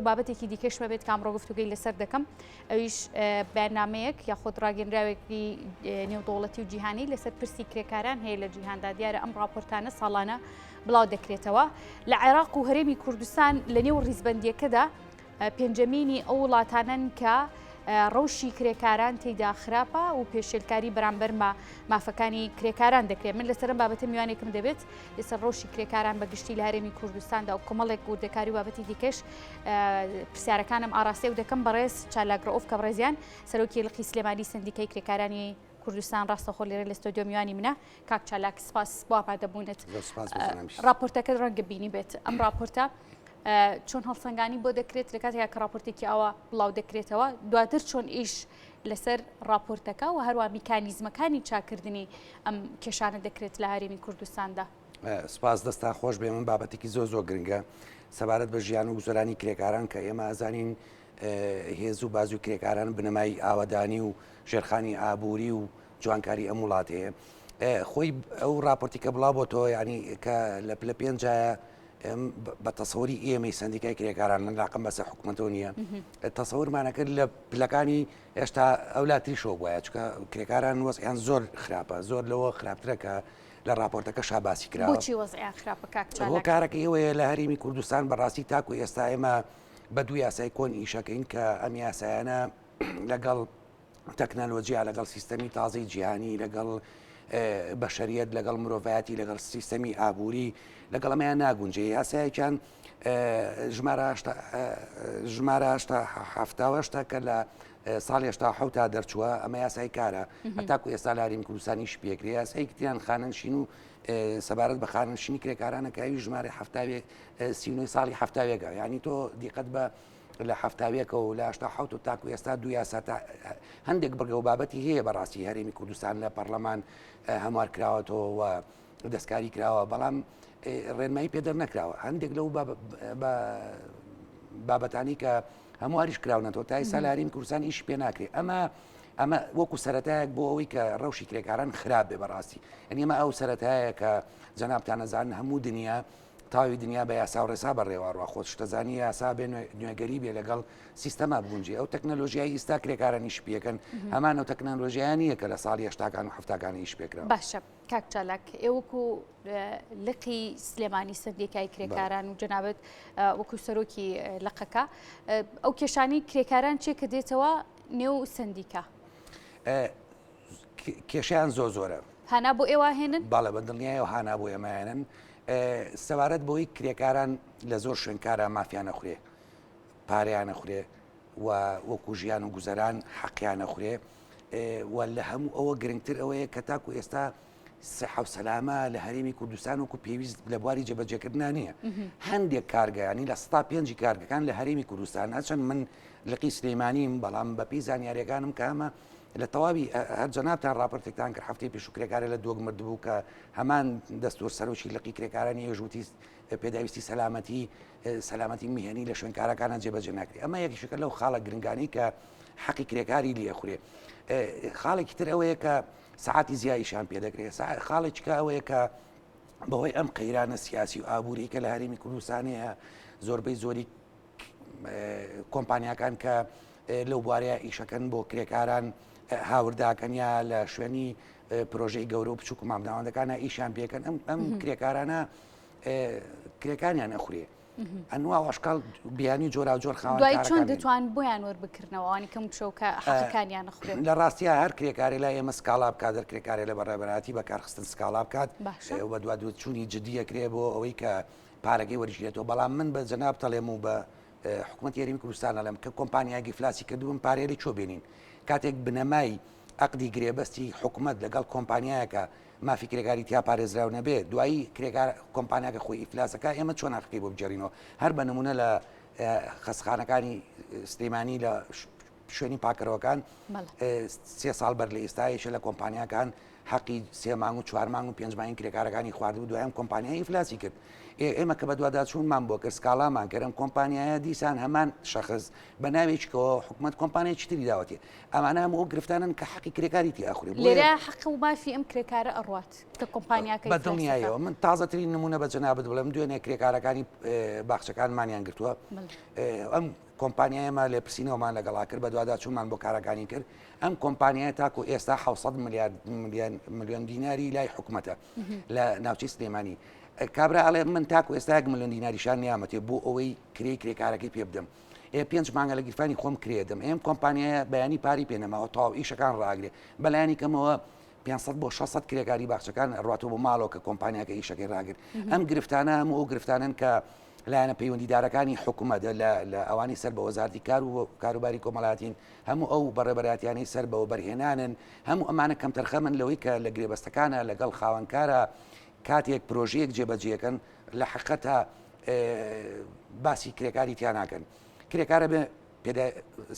بابەتێکی دیکەشمە بێت کامڕۆ گفتوگەی لەسەر دەکەم ئەویش بەرنامەیەک یاخود ڕاگەنراوێکی نێودەوڵەتی و جیهانی لەسەر پرسی کرێکاران هەیە لە جیهاندا دیارە ئەم راپۆرتانە ساڵانە بڵاو دەکرێتەوە لە عێراق و هەرێمی کوردستان لە نێو ڕیزبەندیەکەدا پێنجەمینی ئەو وڵاتانن کە ڕەوشی کرێکاران تێیدا خراپە و پێشێلکاری بەرامبەر مافەکانی کرێکاران دەکرێت من لەسەرم بابەتە میوانێکم دەبێت لەسەر ڕەوشی کرێکاران بەگشتی لە هەرێمی کوردستاندا و کۆمەڵێک وردەکاری بابەتی دیکەش پرسیارەکانم ئاراستەی و دەکەم بەڕێز چالاکرۆف کە بڕێزیان سەرۆکی لقی سلێمانی سندیکەی کرێکارانی کوردستان ڕاستەخۆ لێرە لە ستۆدیۆ میوانی منە کاک چالاک سپاس بۆ ئامادەبوونت راپۆرتەکە ڕەنگە بینی بێت ئەم راپۆرتە چۆن هەڵسەنگانی بۆ دەکرێت لە کاتێک کە راپۆرتێکی ئەوە بڵاو دەکرێتەوە دواتر چۆن ئیش لەسەر راپۆرتەکە و هەروە میکانیزمەکانی چاکردنی ئەم کێشانە دەکرێت لە هەرێمی کوردستاندا. سپاس دەستان خۆش بێ من بابەتێکی زۆر گرنگە سەبارەت بە ژیان و گوزەرانی کرێکاران کە ئێمە ئازانین هێز و باز و کرێکاران بنەمای ئاوەدانی و ژێرخانی ئابووری و جوانکاری ئەم وڵات هەیە خۆی ئەو راپۆرتی کە بڵاو بۆ تۆ ینی کە لە پێنجایە بە تەسەوری ئێمەی سندیکای کرێکاران ناقم بەسە حکوومەتۆ نییە تەسەورمانەکرد لە پلەکانی هێشتا ئەولاتری شۆ بواە چکە کرێکاران وەزیان زۆر خراپە زۆر لەوە خراپترەکە لە راپۆرتەکە شاباسی کراوە بۆ کارەکە ئێوەیە لە هەرێمی کوردستان بەڕاستی تاکو ئێستا ئێمە بە دوو یاسای کۆن ئیشەکەین کە ئەم یاسایانە لەگەڵ تەکنەلۆجیا لەگەڵ سیستەمی تازەی جیهانی لەگەڵ بەشەریەت لەگەڵ مرۆڤایەتی لەگەڵ سیستەمی ئابووری لەگەڵ ئەمەیان ناگونجێ یاسایەکیان ژمارە هەفتاوەشتا کە لە ساڵی هێشتا حوتا دەرچووە ئەمە یاسای کارە هەتاکو ئێستا لە هەرێمی کوردستانیش پێکرێ یاسایەکتیان خانەنشین و سەبارەت بە خانەنشینی کرێکارانەکەوی ژمارە هەفتاوێک سینۆی ساڵی هەفتاوێکە یعنی تۆ دیقەت بە لە هەفتاوێکە و لە هەشتا حوت و تاکو ئێستا دوو یاسا هەندێک بڕگە و بابەتی هەیە بەڕاستی هەرێمی کوردستان لە پەرلەمان هەموار کراوەتەوە و دەستکاری کراوە بەڵام ڕێنمایی پێدەر نەکراوە هەندێک لەو بابەتانی کە هەمواریش کراونەتەوە تا ئێستا لە هەرێمی کوردستان ئیش پێ ناکرێت ئەمە وەکو سەرەتایەک بۆ ئەوەی کە ڕەوشی کرێکاران خراپ بێ بەڕاستی ئەنی ئەمە ئەو سەرەتایە کە جەنابتان نەزان هەموو دنیا تاوی دنیا بە یاسا و ڕێسا بەڕێوەڕوە خۆت شتەزانی یاسا بێ نوێگەری بێ لەگەڵ سیستەما بگونجی ئەو تەکنەلۆژیای ئیستا کرێکارانیش پێکەن هەمان ئەو تەکنەلۆژیانیە کە لە ساڵی هەشتاکان و هەفتاکانی ئیش پێکرا باشە کاک چالاک ئێوەکو لقی سلێمانی سندیکای کرێکاران و جەنابەت وەکو سەرۆکی لقەکە ئەو کێشانی کرێکاران چێ کە دێتەوە نێو سندیکا کێشیان زۆرە هانا بۆ ئێوە هێنن باڵە بە دڵنیایە و هانا بۆ ئێمەیانن سەبارەت بۆی کرێکاران لە زۆر شوێنکارە مافیانە خوێ پارەیانە خوێ و وەکو ژیان و گوزەران حەقیانە خوێ و لە هەموو ئەوە گرنگتر ئەوەیە کە تاکو ئێستا سەحە و سەلامە لە هەرێمی کوردستان وەکو پێویست لە بواری جێبەجێکردنا نییە هەندێک کارگەیانی لە 105 کارگەکان لە هەرێمی کوردستان هەرچەند من لقی سلێمانیم بەڵام بەپی زانیاریەکانم کە ئەمە لە تەواوی هەر جەنابتان راپۆرتێکتان کرد هەفتەی پێش و کرێکارە لە دۆگ مردبوو کە هەمان دەستور سەرۆکی لقی کرێکارانی ێژوتی پێداویستی سەلامەتی میهێنی لە شوێنکارەکانە جێبەجێ ناکرێت ئەمە یەکیشەکە لەو خاڵە گرنگانی کە حەقی کرێکاری لێ خوێ خاڵێکی تر ئەوەیە کە سعاتی زیاییشان پێدەکرێت خاڵێککە ئەوەیە کە بەهۆی ئەم قەیرانە سیاسی و ئابووری کە لە هەرێمی کوردستانەیە زۆربەی زۆری کۆمپانیاکان کە لەو بوارەیە ئیشەکەن بۆ کرێکاران هاورداکەنیا لە شوێنی پرۆژەی گەورە و بچووک مامناوەندەکانە ئیشان پێکەن ئەم کرێکارانە کرێکانیان ئەخورێ ئەنوا واشکال بیانی جۆرا و جۆر خاوەن دوای چۆن دەتوان بۆیان وەربکردنەوەوانی کەم شەوکە حەقەکانیان نەخورێن لە ڕاستیە هەر کرێکاری لای ئێمە سکاڵا بکات دەر کرێکاری لە بەڕێبەراتی بەکارخستن سکاڵا بکات بە دو چوونی جدیەکرێ بۆ ئەوەی کە پارەکەی وەرژێتەوە بەڵام من بە جەناب تەڵێم و بە حکوومەتی هەرێمی کوردستانە لەم کە کۆمپانیاگی فلاسی کردوون پارێری چۆ بێنین کاتێک بنەمای عقدی گرێبەستی حکوومەت لەگەڵ کۆمپانیایەکە مافی کرێکاری تیا پارێزراو نەبێت دوایی کرێکار کۆمپانیاکە خۆی ئیفلاسەکە ئێمە چۆن حقی بۆ بجێڕینەوە هەر بە نمونە لە خەسخانەکانی سلێمانی لە شوێنی پاکەرەوەکان 3 ساڵ بەر لە ئێستایشە لە کۆمپانیاکان حەقی 3 مانگ و 4 مانگ و 5 مانگی کرێکارەکانی خواردبوو دوایم کۆمپانیای ئیفلاسی کرد. ئێمە کە بە دوواداچوونمان بۆ کرد سکاڵامان کردم کۆمپانیایە دیسان هەمان شەخص بە ناوێکەوە حکوومەت کۆمپانیایکی تری داوەتی ئەمانە هەموو ئەو گرفتانن کە حەقی کرێکاریتی ئاخوری لێرە حەق و مافی ئەم کرێکارە ئەڕوات کە کۆمپانیاکە بەدڵنیایەوە من تازەترین نمونە بە جەنابەت بڵێم دوێنێ کرێکارەکانی باخچەکانمانیان گرتووە ئەم کۆمپانیایەمە لێ پرسیینەوەمان لەگەڵا کرد بە دوواداچوونمان بۆ کارەکانی کرد ئەم کۆمپانیای تاکو ئێستا 600 میلیۆن دیناری لای حکوومەتە لە ناوچەی سلێمانی کابرا ئەڵێ من تاکو ئێستا 1 میلیۆن دیناریشان نیامەتێ بۆ ئەوەی کرێکارەکەی پێ بدەم 5 مانگە لە گیرفانی خۆم کرێدەم ئێم کۆمپانیایە بەیانی پاری پێنەماوە تاو ئیشەکان ڕاگرێ بەلایانی کەمەوە 500 بۆ 600 کرێکاری باخچەکان ڕاتەوە بۆ ماڵەوە کە کۆمپانیاکە ئیشەکەی ڕاگرت ئەم گرفتانە هەموو ئەو گرفتانن کە لایەنە پەیوەندیدارەکانی حکوومەتە لە ئەوانی سەر بە وەزارتی کاروباری کۆمەڵاتین هەموو ئەو بەڕێبەراتیانی سەر بەوە بەرهێنانن هەموو ئەمانە کەم تەرخەمن لەوەی کە لە گرێبەستەکانە لەگەڵ خاوەنکارە کاتێک پرۆژەیەک جێبەجێەکەن لە حقەتە باسی کرێکاری تیاناکەن کرێکارە بێ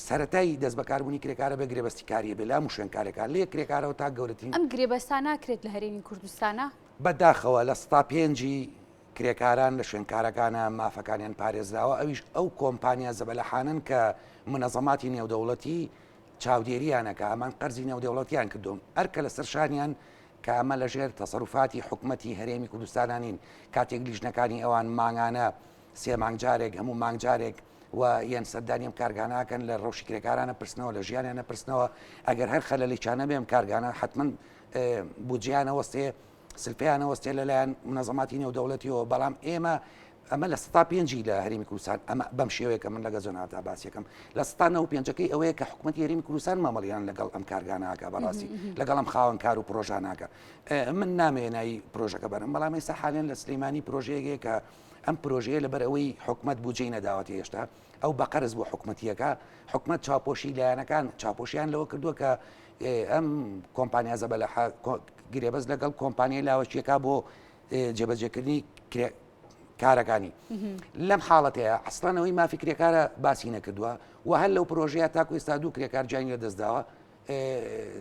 سەرەتایی دەست بەکاربوونی کرێکارە بە گرێبەستی کاریە بێ لا موشێن کارێکان لێ کرێکارەوە تا گەورەترین ئەم گرێبەستان ناکرێت لە هەرێمی کوردستانە بەداخەوە لە ستا پێنجی کرێکاران لە شوێنکارەکانە مافەکانیان پارێزراوە ئەویش ئەو کۆمپانیا زەبەلەحانن کە منەزەماتی نێودەوڵەتی چاودێریانەکە ئەمان قەرزی نێودەوڵەتیان کردوم ئەرکە لە سەرشانیان کە ئەمە لەژێر تەسەروفاتی حکوومەتی هەرێمی کوردستانانین کاتێک لیژنەکانی ئەوان مانگانە 3 مانگجارێک هەموو مانگجارێک و یان سەردانیم کارگاناکەن لە ڕەوشی کرێکارانە پرسنەوە لە ژیانیانە پرسنەوە ئەگەر هەر خەلەلیچانە بێم کارگانە حتمما بودجیانە وەستێ سلپیانە وەستێ لەلایەن منەزەماتی نێودەوڵەتیەوە بەڵام ئێمە ئەمە لە ستا پێنجی لە هەرێمی کوردستان ئەمە بەم شێوەیە کە من لەگە زۆناتا باسیەکەم لە ستا 95ەکەی ئەوەیە کە حکوومەتی هەرێمی کوردستان مامەڵیان لەگەڵ ئەم کارگاناکە بەڕاستی لەگەڵ ئەم خاوەنکار و پرۆژاناکە من نامێنایی پرۆژەکە بەرم بەڵام ئێستا حالێن لە سلەیمانی پرۆژەیەکێ کە ئەم پرۆژەیە لەبەر ئەوەی حکوومەت بودجەی نەداوەتی هێشتا ئەو بە قەرز بۆ حکوومەتیەکە حکوومەت چاپۆشی لایەنەکان چاپۆشیان لەوە کردووە کە ئەم کۆمپانیا زەبەلەح گرێبەست لەگەڵ کۆمپانیای لاوەچیەکە بۆ جێبەجێکردنی کارەکانی لەم حاڵەتەیە ئەسڵانەوەی مافی کرێکارە باسی نەکردووە و هەر لەو پرۆژەیە تاکو ئێستا دوو کرێکار جانی لە دەستداوە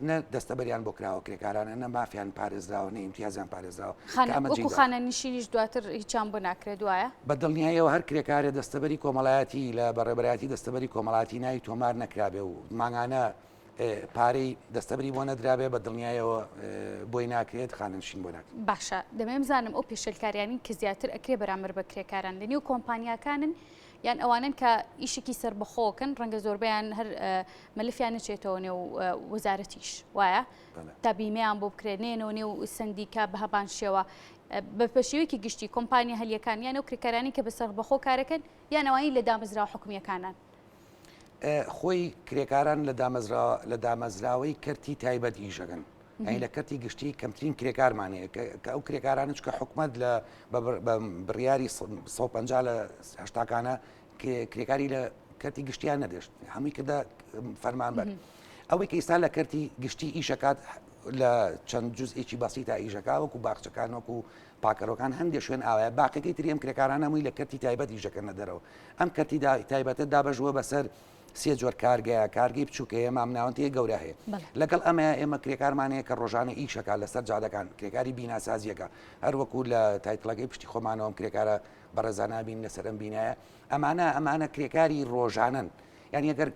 نە دەستەبەریان بۆ کراوە کرێکارانە نە مافیان پارێزراوە نە ئیمتیازیان پارێزراوە وەکو خانە نشینیش دواتر هیچیان بۆ ناکرێت وایە بەدڵنیایەوە هەر کرێکارێ دەستەبەری کۆمەڵایەتی لە بەڕێبەرایەتی دەستەبەری کۆمەڵاتی ناوی تۆمار نەکرابێ و ماگانە پارەی دەستەبری بۆ نەدرابێ بە دڵنیایەوە بۆی ناکرێت خانەنشین بۆ ناکرێت باشە دەمێ بزانم ئەو پێشەلکاریانی کە زیاتر ئەکرێ بەرامبەر بە کرێکاران لە نێو کۆمپانیاکانن یان ئەوانن کە ئیشێکی سربەخۆکن ڕەنگە زۆربیان هەر مەلفیان نچێتەوە نێو وەزارەتیش وایە تا بیمەیان بۆ بکرێنێنەوە نێو سندیکا بە هەبان شێوە بە پێشێوەیەکی گشتی کۆمپانیا هەلیەکان یان ئەو کرێکارانی کە بە سەربەخۆ کارەکەن یان ئەوانی لە دامەزراوە حکومیەکانان خۆی کرێکاران لە دامەزراوەی کەرتی تایبەت ئیشەکەن ئەی لە کەرتی گشتی کەمترین کرێکارمانەیە کە ئەو کرێکارانە چکە حکوومەت لە بڕیاری 150 لە هەشتاکانە کرێکاری لە کەرتی گشتیان نەدەشت هەمووی کەدا فەرمان بەر ئەوەی کە ئێستا لە کەرتی گشتی ئیشەکات لە چەند جزئێکی بەسیتە ئیشەکە وەکو باخچەکان وەکو پاکەرۆکان هەندێک شوێن ئاوایە باقیەکەی تری ئەم کرێکارانە هەمووی لە کەرتی تایبەت ئیشەکەنە دەرەوە ئەم کەرتی تایبەتە دابەژووە بەسەر 3 جۆر کارگەیە کارگەی بچووکەیە مامناوەنتەیە گەورە هەیە لەگەڵ ئەمە ئێمە کرێکارمانەیە کە ڕۆژانە ئیشەکە لەسەر جادەکان کرێکاری بیناسازیەکە هەروەکو لە تایتڵەکەی پشتی خۆمانەوەم کرێکارە بەڕێزانابین لەسەر ئەم بینایە ئەمانە کرێکاری ڕۆژانن یعنی ئەگەر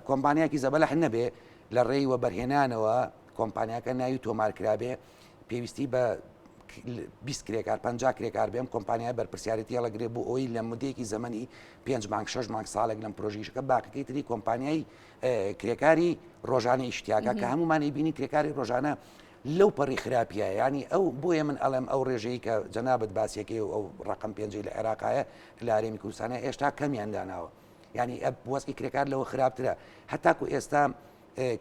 کۆمپانیاکی زەبەلەح نەبێ لە ڕێی وە بەرهێنانەوە کۆمپانیاکە ناوی تۆمارکرابێ پێویستی بە 20 کرێکار 50 کرێکار بێم کۆمپانیای بەرپرسیارەتی هەڵەگرێ بۆ ئەوی لە مودەیەکی زەمەنی 5 مانگ 6 مانگ ساڵێک لەم پرۆژیشەکە باقیەکەی تری کۆمپانیای کرێکاری ڕۆژانەی ئیشتیاکە کە هەمومانی بینی کرێکاری ڕۆژانە لەو پەڕی خراپیە ینی ئەو بۆیە من ئەڵێم ئەو ڕێژەیە کە جەنابەت باسیەکەی و ئەو ڕقم پێنجەی لە عێراقایە لە هەرێمی کوردستانە هێشتا کەمیان داناوە ینی وەسکی کرێکار لەوە خراپترە هەتاکو ئێستا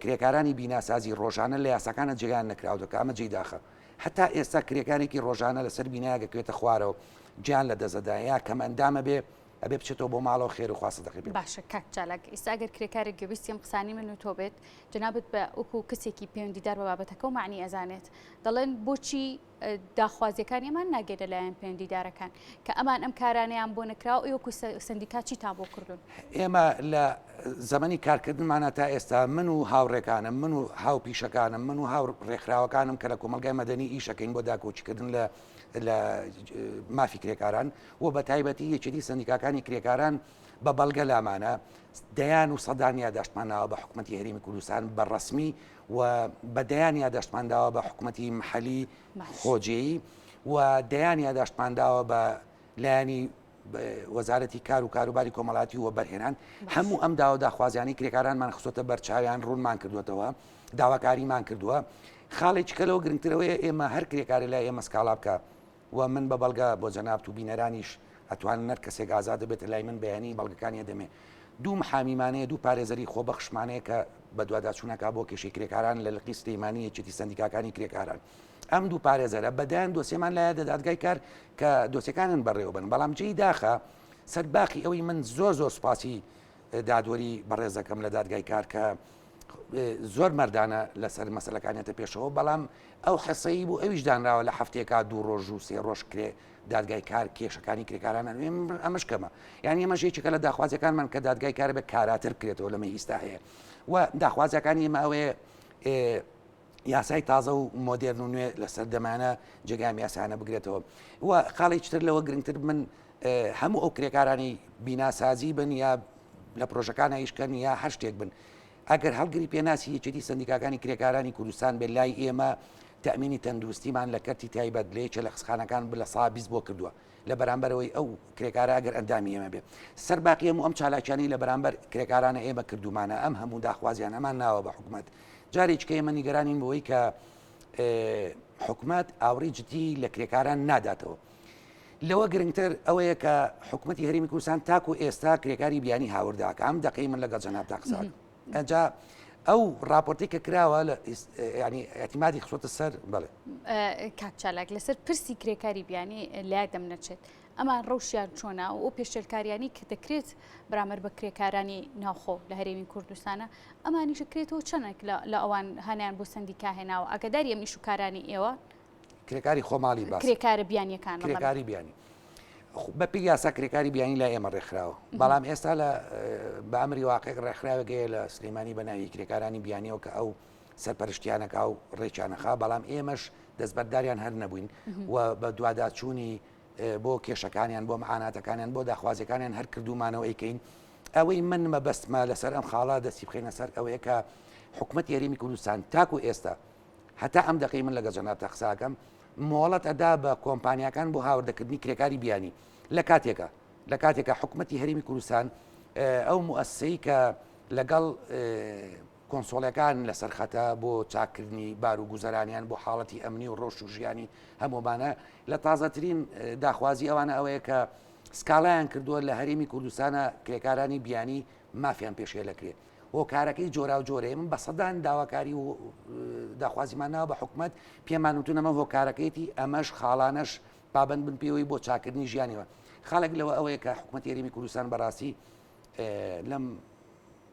کرێکارانی بیناسازی ڕۆژانە لە یاساکانە جێیان نەکراوەکە ئەمە جێداخە هەتا ئێستا کرێکارێکی ڕۆژانە لەسەر بینایەکەوێتە خوارەوە گیان لە دەزەدایە کەم ئەندامە بێ ئەبێ بچێتەوە بۆ ماڵەوە خێر و خواستە دەقی باشە کاک چالاک ئێستا ئەگەر کرێکارێک گوێویستیم قسانی من و تۆ بێت جەنابەت بە وەکو کەسێکی پەیوەندیدار بە بابەتەکە و معنی ئەزانێت دەڵێن بۆچی داخوازیەکانیمان ناگێتە لایەن پەیوەندیدارەکان کە ئەمان ئەم کارانەیان بۆ نەکراوە ئێوەکو سندیکاتی تا بۆ کردوون. ئێمە لە زەمەنی کارکردنمانە تا ئێستا من و هاوڕێکانم من و هاوپیشەکانم من و هاو ڕێکخراوەکانم کە لە کۆمەلگای مەدەنی ئیشەکەین بۆ داکۆچیکردن لە مافی کرێکاران و بە تایبەتی یەکێتی سندیکاکانی کرێکاران بە بەڵگە لامانە دەیان و سەدان یادداشتماناوە بە حکوومەتی هەرێمی کوردستان بە ڕسمی و بە دەیان یادداشتمانداوە بە حکوومەتی محەلی خۆجێیی و دەیان یادداشتمانداوە بە لایەنی وەزارەتی کار و کاروباری کۆمەڵاتی و بەرهێنان هەموو ئەم داوا داخوازیانی کرێکارانمان خستۆتە بەرچاویان ڕوونمان کردوێتەوە داواکاریمان کردووە خاڵێکی کەلەوە گرنگترەوەی ئێمە هەر کرێکاری لای ئێمە سکاڵا بکە و من بە بەڵگە بۆ جەناب و بینەرانیش ئەتوانن نەر کەسێک ئازاد دەبێت لای من بەیانی بەڵگەکانی دەمێ دوو محامیمانەیە دوو پارێزەری خۆبەخشمانەیە کە بە دوواداچوونەکە بۆ کێشەی کرێکاران لە لقی سلەیمانی یەکێتی سندیکاکانی کرێکاران ئەم دوو پارێزەرە بەدایان دۆسیێمان لایە دەدادگای کار کە دۆسیەکانن بەڕێوە بن بەڵام جێی داخە سەرباقی ئەوەی من زۆر سوپاسی دادوەری بەڕێزەکەم لە دادگای کار کە زۆر مەردانە لەسەر مەسەلەکانێتە پێشەوە بەڵام ئەو حسەی بوو ئەویش دانراوە لە هەفتێکا دوو ڕۆژ و سێ ڕۆژ کرێ دادگای کار کێشەکانی کرێکاران ئەمەش کەمە یعنی ئەمەژێکێکە لە داخوازیەکانمان کە دادگای کار بە کاراتر کرێتەوە لەمە ئیستا هەیە و داخوازیەکانی ئێمە ئەوەیە یاسای تازە و مۆدرن و نوێ لەسەر دەمانە جێگای یاسانە بگرێتەوە و خاڵێکی تر لەوە گرنگتر من هەموو ئەو کرێکارانی بیناسازی بن یا لە پرۆژەکانە ئیشکەن یا هەر شتێک بن ئەگەر هەڵگری پێناسی یەکێتی سندیکاکانی کرێکارانی کوردستان بێ لای ئێمە تەمینی تەندروستیمان لە کەرتی تایبەت لێچە لە قسخانەکان لە سا 20 بۆ کردووە لە بەرامبەرەوەی ئەو کرێکارە ئەگەر ئەندامی ئێمە بێ سەرباقی ئەم چالاکیانی لە بەرامبەر کرێکارانە ئێمە کردومانە ئەم هەموو داخوازیان ئەمان ناوە بە حکوومەت جارێککە ئێمە نیگەرانین بەوەی کە حکوومەت ئاوری جدی لە کرێکاران ناداتەوە لەوە گرنگتر ئەوەیە کە حکوومەتی هەرێمی کوردستان تاکو ئێستا کرێکاری بیانی هاورداکە ئەم دەقەی من لەگەڵ جەناب تا قساکەم ئەجا ئەو راپۆرتی کە کراوە ینی ئەتیمادی خسۆتە سەر بڵێ کاک چالاک لەسەر پرسی کرێکاری بیانی لای دەمنەچێت ئەمان ڕەوشیان چۆنا و ئەو پێشێلکاریانی کە دەکرێت بەرامبەر بە کرێکارانی ناوخۆ لە هەرێمی کوردستانە ئەمانیشە کرێتەوە چەندێک لە ئەوان هەنیان بۆ سندیکا هێناوە ئەگەداری ئەم ئیشوکارانی ئێوە کرێکاری خۆماڵی باس کرێکارە بیانیەکان کرێکاری بیانی بە پێی یاسا کرێکاری بیانی لای ئێمە ڕێکخراوە بەڵام ئێستا لە بە ئەمری واقعی ڕێکخراوەگەیە لە سلەیمانی بەناوی کرێکارانی بیانیەوە کە ئەو سەرپەرشتیانەکە و ڕێکیانەخا بەڵام ئێمەش دەستبەرداریان هەر نەبووین و بە دوواداچوونی بۆ کێشەکانیان بۆ مەعاناتەکانیان بۆ داخوازیەکانیان هەر کردومانەوە ئەیکەین ئەوەی من مەبەستمە لەسەر ئەم خاڵا دەستی بخێنە سەر ئەوەیە کە حکوومەتی هەرێمی کوردستان تاکو ئێستا هەتا ئەم دەقەی من لەگەڵ جەناب تا قساکەم مۆڵەت ئەدا بە کۆمپانیەکان بۆ هاوردەکردنی کرێکاری بیانی لە کاتێکە حکوومەتی هەرێمی کوردستان ئەو موەسسەی کە لەگەڵ کۆنسۆڵەکان لەسەر خەتە بۆ چاکردنی بار و گوزەرانیان بۆ حاڵەتی ئەمنی و ڕۆژ و ژیانی هەموومانە لە تازەترین داخوازی ئەوانە ئەوەیە کە سکاڵایان کردووە لە هەرێمی کوردستانە کرێکارانی بیانی مافیان پێشێ لەکرێت هۆکارەکەی جۆرا و جۆرەیە من بە سەدان داواکاری و داخوازیمانەوە بە حکوومەت پێمان وتونەمە هۆکارەکەیەتی ئەمەش خاڵانەش پابند بن پێوەی بۆ چاکردنی ژیانیەوە خاڵێک لەوە ئەوەیە کە حکوومەتی هەرێمی کوردستان بەڕاستی لەم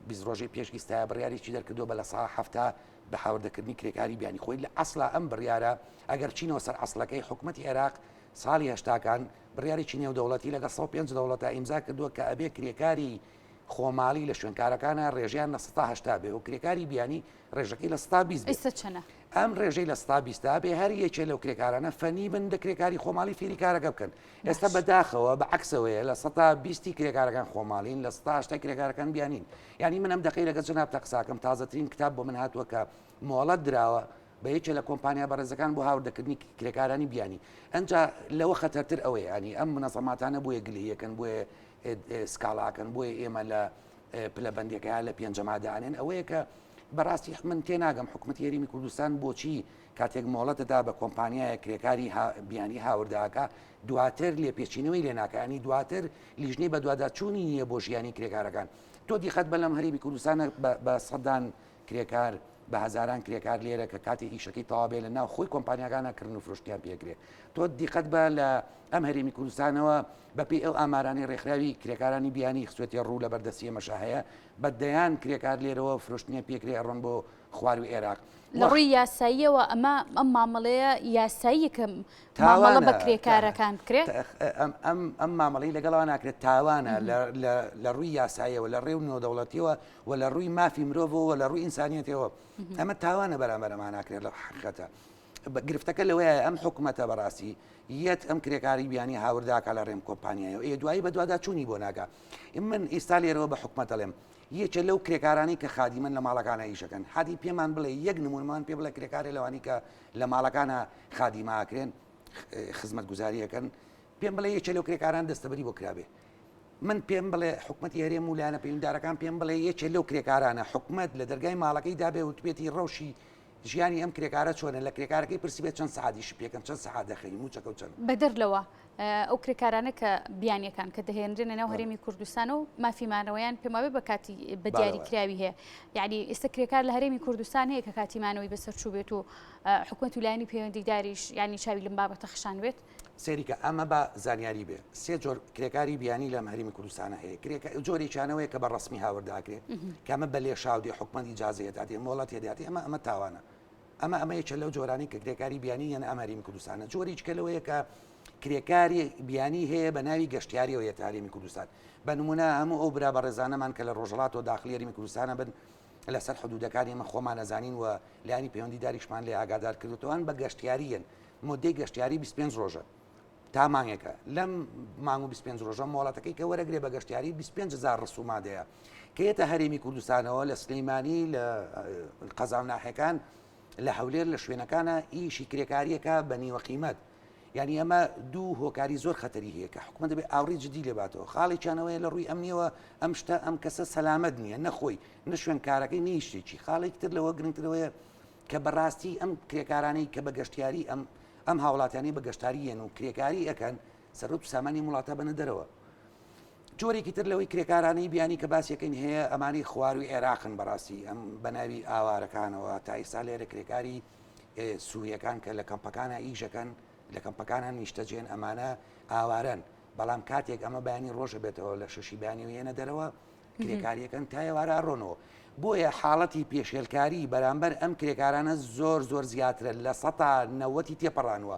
20 ڕۆژەی پێشگیستایە بڕیارێکی دەرکردووە بە لە سا هەفتا بە هاوردەکردنی کرێکاری بیانی خۆی لە ئەسڵا ئەم بڕیارە ئەگەر چینەوە سەر ئەسڵەکەی حکوومەتی عێراق ساڵی هەشتاکان بڕیارێکی نێودەوڵەتی لەگە 105 دەوڵەتە ئیمزا کردووە کە ئەبێ کرێکاری خۆماڵی لە شوێنکارەکانە ڕێژیان لە 180 بێ و کرێکاری بیانی ڕێژەکەی لە 120 ئەم ڕێژەی لە 120 بێ هەر یەکێ لەو کرێکارانە فەنی بن دە کرێکاری خۆماڵی فێری کارەکە بکەن ئێستا بەداخەوە بە عکسەوەیە لە 120 کرێکارەکان خۆماڵین لە 180 کرێکارەکان بیانین ینی من ئەم دقەی لەگە جەناب تا قساکەم تازەترین کتاب بۆ من هاتووە کە مۆڵەت دراوە بە یەکێ لە کۆمپانیا بەڕێزەکان بۆ هاوردەکردنی کرێکارانی بیانی ئەنجا لەوە خەتەرتر ئەوەیە ینی ئەم منەزەماتانە بۆیە گلەیەکەن بۆیە سکاڵاکەن بۆیە ئێمە لە پلەبەندێکە لە پێنجەمادانێن ئەوەیە کە بەڕاستی من تێناگەم حکوومەتی هەرێمی کوردستان بۆچی کاتێک مۆڵەتەدا بە کۆمپانیایە کرێکاری بیانی هاورداکە دواتر لێ پێچینەوەی لێ ناکەنی دواتر لیژنەی بە دوواداچوونی نییە بۆ ژیانی کرێکارەکان تۆ دیخەت بە لەم هەرێمی کوردستانە بە سەدان کرێکار بە هزاران کرێکار لێرە کە کاتی ئیشەکەی تەواو بێ لە ناو خۆی کۆمپانیەکانە کردن و فرۆشتیان پێکرێت تۆ دیقەت بە لە ئەم هەرێمی کوردستانەوە بەپێی ئەو ئامارانی ڕێکخراوی کرێکارانی بیانی خسوێتی ڕوو لە بەردەستی ئێمەشە هەیە بەدەیان کرێکار لێرەوە فرۆشتنیە پێکرێ ڕۆن خوار و عێراق لە ڕووی یاساییەوە ئەم مامەڵەیە یاسایی کە مامەڵە بە کرێکارەکان بکرێت ئەم مامەڵەی لەگەڵەوە ناکرێت تاوانە لە ڕووی یاساییەوە لە ڕێو نێودەوڵەتیەوە و لە ڕووی مافی مرۆڤەوە لە ڕووی ئینسانیەتەوە ئەمە تاوانە بەرامبەر ئەمان ناکرێت لە حقیقەتە گرفتەکە لەوەیە ئەم حکوومەتە بەڕاستی یەت ئەم کرێکاری بیانی هاورداکە لە ڕێم کۆمپانیایەوە دوایی بە دوادا چوونی بۆ ناکە من ئێستا لێرەوە بە حکوومەت دەڵێم یەکێ لەو کرێکارانی کە خادیمەن لە ماڵەکانە ئیشەکەن حادی پێمان بڵێ یەک نمونمان پێ بڵێ کرێکاری لەوانی کە لە ماڵەکانە خادیماکرێن خزمەت گوزاریەکەن پێم بڵێ یەکێ لەو کرێکاران دەستەبەری بۆ کرابێ من پێم بڵێ حکوومەتی هەرێم و لایەنە پەیوەنددارەکان پێم بڵێ یەکێ لەو کرێکارانە حکوومەت لە دەرگای ماڵەکەی دابێ و توێتی ڕەوشی ژیانی ئەم کرێکارە چۆنە لە کرێکارەکەی پرسی بێت چەند سعادیش پێکەم چەند سەعات دەخەین موچەکە و چەند بەدەرلەوە ئەو کرێکارانە کە بیانیەکان کە دەهێنرێنە ناو هەرێمی کوردستان و مافیمانەوەیان پێماوێ بە کاتی بە دیاریکراوی هەیە یعنی ئێستا کرێکار لە هەرێمی کوردستان هەیە کە کاتیمانەوەی بەسەر چوو بێت و حکوومەت و لایەنی پەیوەندیداریش ینی چاوی لەم بابەتە خشان بێت سێریکە ئەمە بە زانیاری بێ سێ جۆر کرێکاری بیانی لەم هەرێمی کوردستانە هەیە جۆرێکیانەوەی کە بە ڕسمی هاورداکرێت کە ئەمە بە لێشاودی حکوومەتی ئیجازەیەداتی وڵات هێداتی ئەمە تاوانە ئەمە یەکێک لەو جۆرانی کە کرێکاری بیانی یان ئەم هەرێمی کوردستانە جۆریچکە لەوەیە کە کرێکاری بیانی هەیە بە ناوی گەشتیاریەوە یەت هەرێمی کوردستان بە نمونە هەموو ئەو برا بەڕێزانەمان کە لە ڕۆژهەڵات و داخلی هەرێمی کوردستانە بن لەسەر حدودەکانی ئمە خۆمان نەزانین و لایانی پەیوەندیداریشمان لێ ئاگادار کردوتەوەن بە گەشتیاریەن مۆدەی گەشتیاری 25 ڕۆژە تا مانگێکە لەم مانگ و 25 ڕۆژە مۆڵەتەکەی کە وەرەگرێ بە گەشتیاری 25,000 ڕسومادەیە کە یەتە هەرێمی کوردستانەوە لە سلەیمانی لە قەزاو ناحیەکان لە هەولێر لە شوێنەکانە ئیشی کرێکاریەکە بە نیوە قیمەت یعنی ئەمە دوو هۆکاری زۆر خەتەری هەیە کە حکوومەت دەبێت ئاوڕی جدی لێباتەوە خاڵێکیانەوەی لە ڕووی ئەمنیەوە ئەم شتە ئەم کەسە سەلامەت نییە نەخۆی نە شوێن کارەکەی نیشتێکی خاڵێکتر لەوە گرنگترەوەیە کە بەڕاستی ئەم کرێکارانەی کە بە گەشتیاری ئەم هاوڵاتیانی بە گەشتاریەن و کرێکاری ئەەکەن سەرۆت سامانی وڵاتە بنە دەرەوە جۆرێکی تر لەوەی کرێکارانەی بیانی کە باسیەکەین هەیە ئەمانی خواروی عێراقن بەڕاستی ئەم بەناوی ئاوارەکانەوە تا ئێستا لێرە کرێکاری سووریەکان کە لە کەمپەکانە ئیژەکەن لە کەمپەکانان نیشتەجێن ئەمانە ئاوارن بەڵام کاتێک ئەمە بەیانی ڕۆژە بێتەوە لە شەشی بانی وێنە دەرەوە کرێکاریەکەن تایەوارە ڕۆنەوە بۆیە حاڵەتی پێشێلکاری بەرامبەر ئەم کرێکارانە زۆر زیاترە لە 90 تێپەڕانوە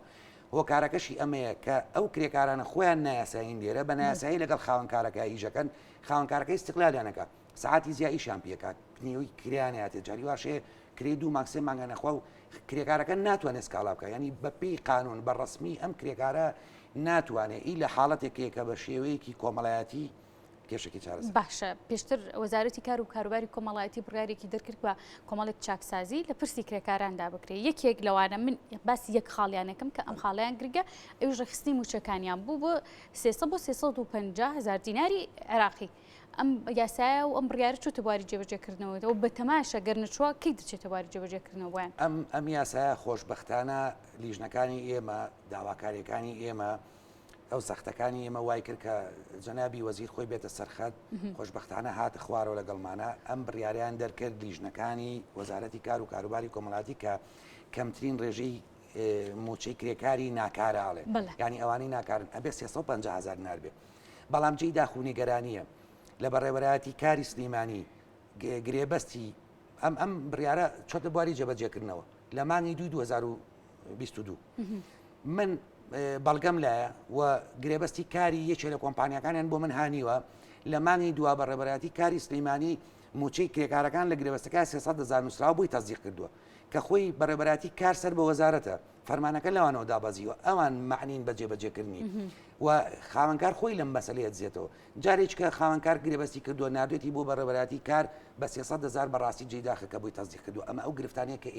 هۆکارەکەشی ئەمەیە کە ئەو کرێکارانە خۆیان نایاسایین لێرە بە نایاسایی لەگەڵ خاوەنکارەکە ئیژەکەن خاوەنکارەکەی استقلالیانەکە سعاتی زیاییشان پێکات پنیوی کریانەتێ جاری واشەیە کرێ دوو ماکسێ مانگە نەخوا و کرێکارەکە ناتوانێت سکاڵا بکە ینی بەپێی قانون بە ڕسمی ئەم کرێکارە ناتوانێت ئی لە حاڵەتێکێکە بە شێوەیەکی کۆمەڵایەتی کێشێکی چارەسەر باشە پێشتر وەزارەتی کار و کاروباری کۆمەڵایەتی بڕیارێکی دەرکرد بە کۆمەڵێک چاکسازی لە پرسی کرێکاراندا بکرێت یەکێک لەوانە من باسی یەک خاڵیانەکەم کە ئەم خاڵیان گرگە ئەوش ڕخستی موچەکانیان بوو بۆ 300 بۆ 350,000 دیناری عێراقی ئەم یاسایە و ئەم بڕیارە چۆتە بواری جێبەجێکردنەوە و بە تەماشە گەرنەچووە کەی دەچێتە بواری جێبەجێکردنەوە بۆیان ئەم یاسایە خۆشبەختانە لیژنەکانی ئێمە داواکاریەکانی ئێمە ئەو سەختەکانی ئێمە وای کرد کە جەنابی وەزیر خۆی بێتە سەرخەت خۆشبەختانە هاتە خوارەوە لەگەڵمانە ئەم بڕیاریان دەرکرد لیژنەکانی وەزارەتی کار و کاروباری کۆمەڵاتی کە کەمترین ڕێژەی موچەی کرێکاری ناکارەڵێ ینی ئەوانی ناکارن ئەبێ 350,000 دینار بێ بەڵام جێی داخوونیگەرانیە لە بەڕێوەرایەتی کاری سلەیمانی گرێبەستی ئەم بڕیارە چۆتە بواری جێبەجێکردنەوە لە مانگی 2022 من بەڵگەم لایە و گرێبەستی کاری یەکێ لە کۆمپانیەکانیان بۆ من هانیوە لە مانگی دوا بەڕێبەرایەتی کاری سلەیمانی موچەی کرێکارەکان لە گرێبەستەکە 300,000 نووسراوە بووی تەزدیق کردووە کە خۆی بەڕێبەرایەتی کار سەر بە وەزارەتە فەرمانەکە لەوانەوە دابەزیوە ئەوان معنین بە جێبەجێکردنی و خاوەنکار خۆی لەم مەسەلەیە دزێتەوە جارێککە خاوەنکار گرێبەستی کردووە نردێتی بۆ بەڕێبەرایەتی کار بە 300,000 بەڕاستی جێداخەکە بووی تەزدیق کردووە ئەمە ئەو گرفتانەیە کە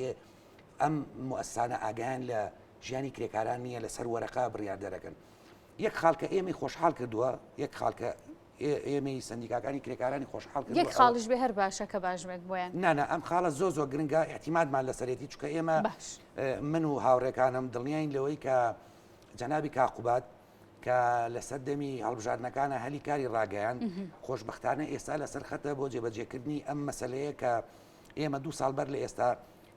ئەم مؤسسانە ئاگیان لە ژیانی کرێکاران نییە لەسەر وەرەقا بڕیار دەرەکەن یەک خاڵکە ئێمەی خۆشحاڵ کردووە یەک خاڵکە ئێمەی سندیکاکانی کرێکارانی خۆشحاڵ کردووە یەک خاڵش بێ هەر باشە کە باش بێت بۆیان نانە ئەم خاڵە زۆر گرنگە احتیمادمان لەسەرێتی چکە ئێمە من و هاوڕێکانم دڵنیاین لەوەی کە جەنابی کاقوبات کە لەسەر دەمی هەڵبژاردنەکانە هەلی کاری ڕاگەیان خۆشبەختانە ئێستا لەسەر خەتە بۆ جێبەجێکردنی ئەم مەسەلەیە کە ئێمە 2 ساڵ بەر لە ئێستا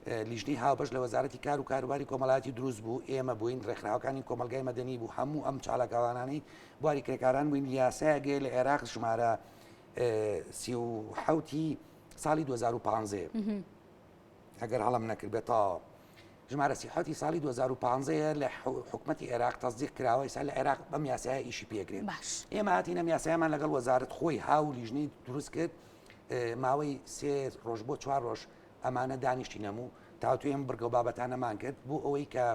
لیژنەی هاوبەش لە وەزارەتی کار و کاروباری کۆمەڵایەتی دروست بوو ئێمە بووین ڕێکخراوەکانی کۆمەلگای مەدەنی بوو هەموو ئەم چالاکەوانانەی بواری کرێکاران بووین یاسایەگەی لە عێراق ژمارە 37 ساڵی 2015 ئەگەر هەڵم نەکردبێتەوە ژمارە سیحەتی ساڵی 2015 لە حکوومەتی عێراق تەزدیق کراوە ئێستا لە عێراق بەم یاسایە ئیشی پێگرێن ئێمە هاتینە یاسایەمان لەگەڵ وەزارەت خۆی هاو لیژنەی دروست کرد ماوەی 3 ڕۆژ بۆ 4 ڕۆژ ئەمانە دانیشتی نەموو تاوتوێ ئەم بڕگە و بابەتانەمان کرد بۆ ئەوەی کە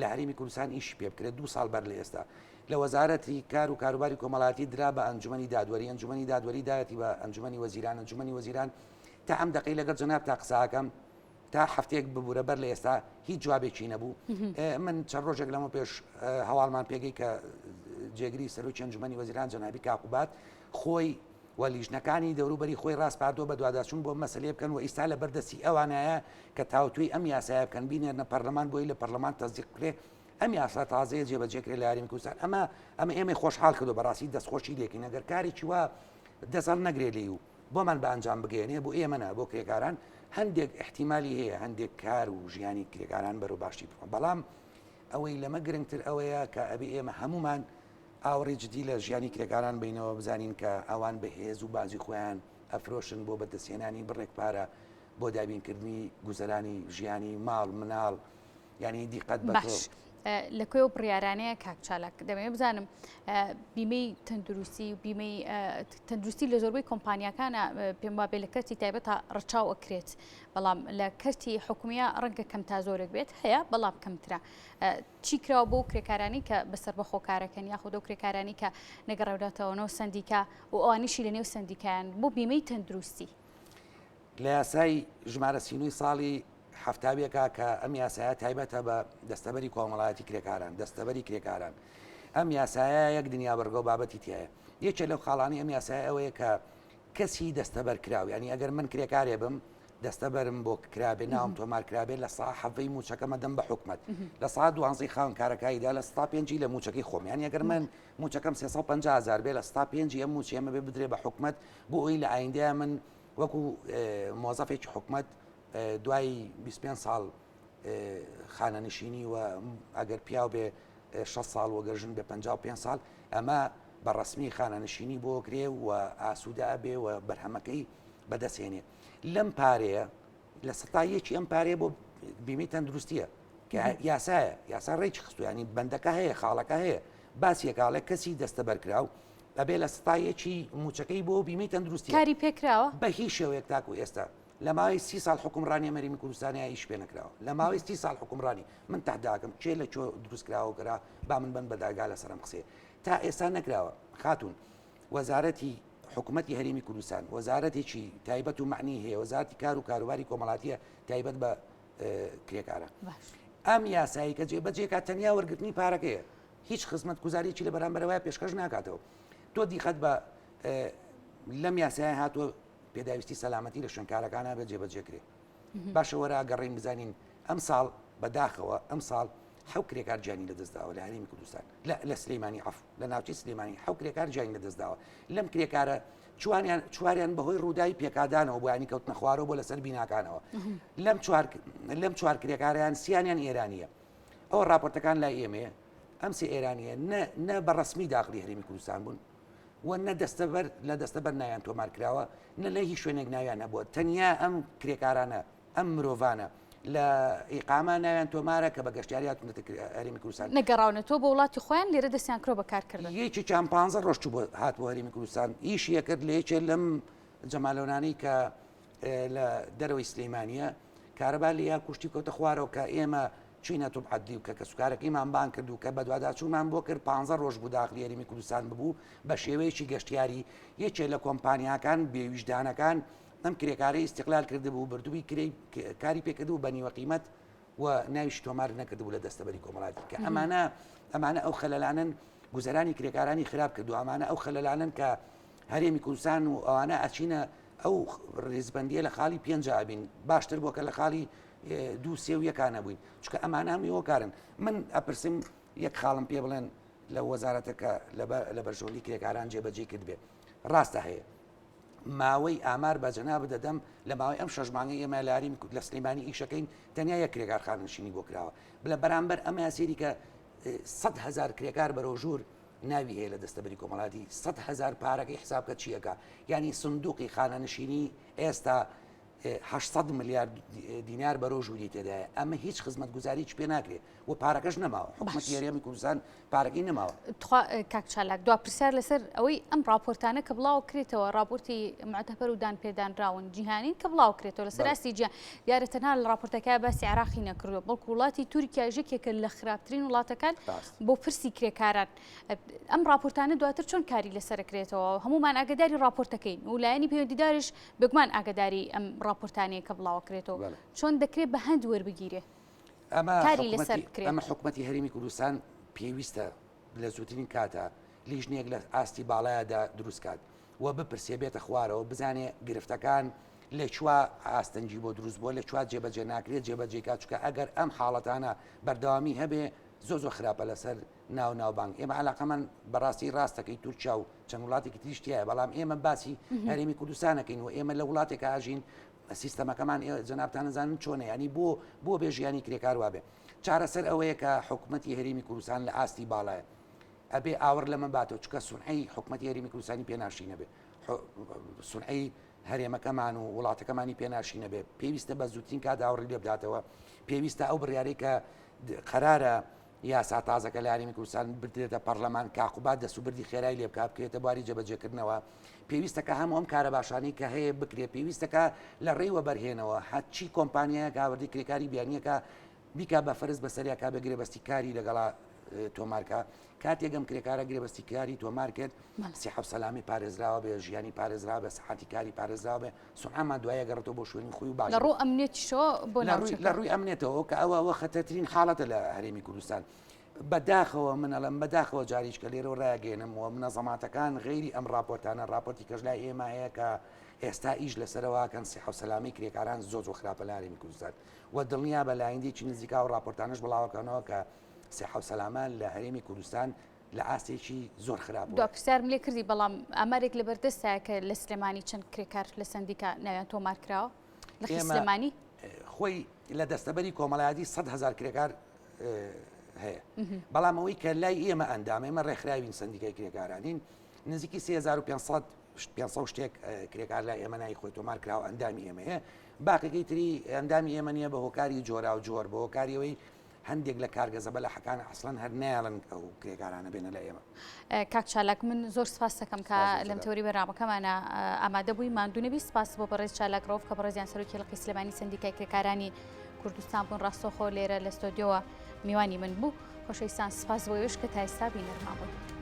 لە هەرێمی کوردستان ئیشی پێ بکرێت 2 ساڵ بەر لە ئێستا لە وەزارەتی کار و کاروباری کۆمەڵاتی درا بە ئەنجومەنی دادوەری ئەنجومەنی دادوەری دایەتی بە ئەنجومەنی وەزیران ئەنجومەنی وەزیران تا ئەم دقەی لەگەڵ جەناب تا قساکەم تا هەفتەیەک ببوورە بەر لە ئێستا هیچ جوابێکی نەبوو من چەند ڕۆژێک لەمە پێش هەواڵمان پێگەی کە جێگری سەرۆکی ئەنجومەنی وەزیران جەنابی کاقوبات خۆی و لیژنەکانی دەوروبەری خۆی ڕاستپاردۆ بە دوواداچوون بۆ مەسلێ بکەن و ئیستا لە بەردەستی ئەوانایە کە تاوتوی ئەم یاسایە بکەن بینێنە پەرلەمان بۆی لە پەرلەمان تەزدیق بکرێ ئەم یاسا تازەیە جێبەجێکرێ لە هەرێمی کوردستان ئەمە ئێمە خۆشحاڵ کردو بەڕاستی دەستخۆشی لێکین ئەگەر کارێکی وە دەسەڵ نەگرێ لێ و بۆمان بە ئەنجام بگەێنێ بۆ ئێمەە بۆ کرێکاران هەندێک احتیمالی هەیە هەندێک کار و ژیانی کرێکاران بەرەو باشی بڕۆن بەڵام ئەوەی لەمە گرنگتر ئەوەیە کە ئەبێ ئێمە هەمومان ئاوڕێ جدی لە ژیانی کرێکاران بینەوە بزانین کە ئەوان بەهێز و بازی خۆیان ئەفرۆشن بۆ بەدەستێنانی بڕێک پارە بۆ دابینکردنی گوزەرانی ژیانی ماڵ مناڵ ینی دیقەت بەش. لە کوێ و بڕیارانەیە کاکچالک دەمەوێت بزانم بیمەی تەندروستی و بیمەی تەندروستی لە زۆربەی کۆمپانیەکانە پێم وابێ لە کەرتی تایبەت ڕەچاو ئەکرێت بەڵام لە کەرتی حکومیە ڕەنگە کەم تا زۆرێک بێت هەیە بەڵام کەمترە چی کراوە بۆ کرێکارانی کە بەسەر بە خۆکارەکەن یاخود ئەو کرێکارانی کە نەگەڕێوداتەوەنەوە سندیکا و ئەوانیشی لە نێو سندیکایان بۆ بیمەی تەندروستی لە یاسای ژمارە سینووی ساڵی هەفتاویەکە کە ئەم یاسایە تایبەتە بە دەستەبەری کۆمەڵایەتی کرێکاران دەستەبەری کرێکاران ئەم یاسایە یەک دنیا بەرگە و بابەتی تایە یەکێک لەو خاڵانی ئەم یاسایە ئەوەیە کە کەسی دەستەبەر کراوە ینی ئەگەر من کرێکارێ بم دەستەبەرم بۆ کرابێ ناوم تۆمار کرابێت لە سا حەڤەی موچەکەمە دەم بە حکومت لە سا دوانزەی خاون کارەکاییدا لە ستا پێنجی لە موچەکەی خۆم یان ئەگەر من موچەکەم 350,000 بێ لە ستا پێنجی ئەم موچێمە بێ بدرێ بە حکومت بۆ ئەوی لە ئایندەیە من وەکو مۆزەفێکی حکومت دوای 25 ساڵ خانەنشینی و ئەگەر پیاو بێ 6 ساڵ وەگەژن بێ 55 ساڵ ئەمە بەڕسمی خانەنشینی بۆ کرێ و ئاسوودا بێ و بەرهەمەکەی بەدەستێنێ لەم پارەیە لە سەتایەکی ئەم پارێ بۆ بیمەی تەندروستیە کە یاسایە یاسا ڕێکی خستو ینی بەندەکە هەیە خاڵەکە هەیە باسیەکاڵە کەسی دەستەبەرکراو ئەبێ لە سەتایەکی موچەکەی بۆ بیمەی تەندروستی کاری پێکراوە بە هیچ شێوەیەک تاکو ئێستا لە ماوەی 30 ساڵ حکومڕانی هەرێمی کوردستانیا ئیش پێ نەکراوە لە ماوەی 30 ساڵ حکومڕانی من تەحداکەم کێ لە چۆ دروستکراوە گەرا با من بن بەداگا لە سەرم قسێ تا ئێستا نەکراوە خاتون وەزارەتی حکوومەتی هەرێمی کوردستان وەزارەتێکی تایبەت و معنی هەیە وەزارەتی کار و کاروباری کۆمەڵاتیە تایبەت بە کرێکارە ئەم یاسایی کە جێبەجێکات تەنیا وەرگرتنی پارەکەیە هیچ خزمەت گوزاریی لە بەرامبەرەوەی پێشکەش ناکاتەوە تۆ دیقەت بە لەم یاسایە هاتووە پێداویستی سەلامەتی لە شوێنکارەکانە بە جێبەجێکرێ باشە وەرە گەڕین بزانین ئەم ساڵ بەداخەوە ئەم ساڵ حەو کرێکار جیانی لەدەستداوە لە هەرێمی کوردستان لە سلەیمانی عەفو لە ناوچەی سلەیمانی حەو کرێکار جیانی لەدەستداوە لەم کرێکارە چواریان بەهۆی ڕووداوی پێکادانەوە بۆ ینی کەوتنە خوارەوە بۆ لەسەر بیناکانەوە لەم چوار کرێکاریان سییانیان ئێرانیە ئەوە راپۆرتەکان لای ئێمێ ئەم سێ ئێرانیە نە بەڕسمی داخلی هەرێمی کوردستان بوون و نە دەستەبەر لە دەستەبەر ناویان تۆمار کراوە نە لە هیچ شوێنێک ناویان نەبووە تەنیا ئەم کرێکارانە ئەم مرۆڤانە لە ئیقاما ناویان تۆمارە کە بە گەشتیاریات هەرێمی کوردستان نەگەڕاونەوە بە وڵاتی خۆیان لێرە دەستیان کرۆ بەکارکردن یەکی چند 15 ڕۆژ بۆ هاتبوو هەرێمی کوردستان ئیشی یەکرد لە یەکێ لەم جەمالەونانەی کە لە دەرەوەی سلەیمانیە کارەبا لیا کوشتی کەوتە خوارەوە کە ئێمە چینە توب عەدی و کە سوکارەکەیمان بان کرد و کە بە دوواداچوومان بۆ کرد 15 ڕۆژ بوو داخلی هەرێمی کوردستان ببوو بە شێوەیەکی گەشتیاری یەکێ لە کۆمپانیاکان بێویژدانەکان ئەم کرێکارەی استیقلال کردبوو بردووی کاری پێکردو بە نیوە قیمەت و ناویش تۆمار نەکردبوو لە دەستەبەری کۆمەڵاتی کە ئەمانە ئەو خەلەلانن گوزەرانی کرێکارانی خراپ کردو ئەمانە ئەو خەلەلانن کە هەرێمی کوردستان و ئەوانە ئەچینە ئەو ڕێزبەندیە لە خاڵی 5 ئابین باشتر بۆ کە لە خاڵی 2 3 و یەکانە بووین چکە ئەمانە هەمیەوەکارن من ئەپرسم یەک خاڵم پێ بڵێن لە وەزارەتەکە لە بەرژەوەندی کرێکاران جێبەجێ کرد بێ ڕاستە هەیە ماوەی ئامار بە جەناب دەدەم لە ماوەی ئەم شەژمانگە ئێمە لە هەرێمی لە سلەیمانی ئیشەکەین تەنیا یەک کرێکار خانەنشینی بۆ کراوە بلە بەرامبەر ئەمە یاسێری کە 100,000 کرێکار بەرەو ژوور ناوی هەیە لە دەستەبەری کۆمەڵاتی 100,000 پارەکەی حسابکە چیەکە ینی سندوقی خانەنشینی ئێستا 800 ملیارد دینار بە ڕۆژ وری تێدایە ئەمە هیچ خزمەت گوزاری پێ ناکرێت و پارەکەش نەماوە حکوومەتی هەرێمی کوردستان پارەکەی نەماوە. کاکچالاک دوا پرسیار لەسەر ئەوەی ئەم راپۆرتانە کە بڵاو کرێتەوە راپۆرتی معتەبەر و دان پێدانراون جیهانین کە بڵاو کرێتەوە لەسەر ئاستی جیهان دیارە تەنها لە راپۆرتەکە باسی عێراقی نەکردووە بەڵکو وڵاتی تورکیا یەکێکە لە خراپترین وڵاتەکان بۆ پرسی کرێکاران. ئەم راپۆرتانە دواتر چۆن کاری لەسەرکرێتەوە هەمومان ئاگداری راپۆرتەکەین و لایەنی پەیوەندیداریش بگومان ئاگداری ئەم راپۆرتانەیە کە بڵاو کرێتەوە چۆن دەکرێت بە هەند وەربگیرێ کاری لەسەر بکرێت. ئەمە حکوومەتی هەرێمی کوردستان پێویستە لە زووترین کاتە لیژنێک لە ئاستی باڵایەدا دروستکات و بپرسێ بێتە خوارەوە بزانێ گرفتەکان لە چوە ئاستەنجی بۆ دروست بووە لە چوە جێبەجێ ناکرێت جێبەجێکات چکە ئەگەر ئەم حاڵەتانە بەردەوامی هەبێ زۆ خراپە لەسەر ناوبانگ. ئێمە علاقەمان بەڕاستی ڕاستەکەی تورکیا و چەند وڵاتێکی تریشتیایە بەڵام ئێمە باسی هەرێمی کوردستانەکەین و ئێمە لە وڵاتێکە ئاژین سیستەمەکەمان جەنابتان نزانن چۆنە ینی بۆ بێژیانی کرێکار وابێ. چارەسەر ئەوەیە کە حکوومەتی هەرێمی کوردستان لە ئاستی باڵایە ئەبێ ئاور لەمە باتەوە چکە سونعی حکوومەتی هەرێمی کوردستانی پێناشینە بێ سونعی هەرێمەکەمان و وڵاتەکەمانی پێناشینە بێ پێویستە بە زووترین کات ئاوڕی لێ بداتەوە پێویستە ئەو بڕیارەی کە قەرارە یاسا تازەکە لە هەرێمی کوردستان بدرێتە پەرلەمان کاقوبات دەسوبردی خێرای لێ بکات بکرێتە بواری جێبەجێکردنەوە پێویستەکە هەموو ئەم کارە باشانەی کە هەیە بکرێت پێویستەکە لە ڕێوە بەرهێنەوە هەچی کۆمپانیایە گاوردی کرێکاری بیانیەکە بیکا بە فەرز بەسەریاکە بەگرێ بەستی کاری لەگەڵا تۆمارکە کاتێکم کرێکارە گرێ بەستی کاری تۆمار کرد سیحە و سەلامی پارێزراوە بێ ژیانی پارێزراوە بە سەحاتی کاری پارێزراوە بێ سونعامان دوایە گەڕێتەوە بۆ شوێنی خۆی و باش لە ڕوو ئەمنێتیشەوە بۆ لە ڕووی ئەمنێتەوە کە ئەوە خەتەرترین حاڵەتە لە هەرێمی کوردستان بەداخەوە منەڵم بەداخەوە جاریش کە لێرە ڕاگەێنمەوە منەزەماتەکان غیری ئەم راپۆرتانە راپۆرتی کەش لای ئێمە هەیە کە ئێستا ئیش لەسەرەوەکەن سیحە و سەلامی کرێکاران زۆر خراپە لە هەرێمی کوردستان و دڵنیا بە لایەندێکی نزیکا و راپۆرتانش بڵاوەکەنەوە کە سیحە و سەلامان لە هەرێمی کوردستان لە ئاستێکی زۆر خراپ دو پرسیارم لێ کردی بەڵام ئەمارێک لە بەردەستە کە لە سلێمانی چەند کرێکار لە سندیکا ناویان تۆمار کراوە لە سلێمانی خۆی لە دەستەبەری کۆمەڵایەتی 100,000 کرێکار هەیە بەڵام ئەوەی کە لای ئێمە ئەندام ئێمە ڕێکخراوین سندیکای کرێکارانین نزیکی 3500 شتێک کرێکار لای ئێمە نای خۆی تۆمار کراوە ئەندامی ئێمە هەیە باقیەکەی تری ئەندامی ئێمە نیە بە هۆکاری جۆرا و جۆر بە هۆکاریەوەی هەندێک لە کارگەزە بە لە حەکانە ئەسڵەن هەر نایڵن ئەو کرێکارانە بێنە لە ئێمە. کاک چالاک من زۆر سپاس دەکەم کە لەم تەوری بەرنامەکەمانە ئامادە بووی ماندوونەبی سپاس بۆ بەڕێز چالاکرۆف کە بەڕێزیان سەرۆکی هێڵقی سلێمانی سندیکای کرێکارانی کوردستان بوون ڕاستەوخۆ لێرە لە ستۆدیۆوە میوانی من بوو خۆشەویستان سپاس بۆ ئێوەش کە تا ئێستا بینەرمان بوون.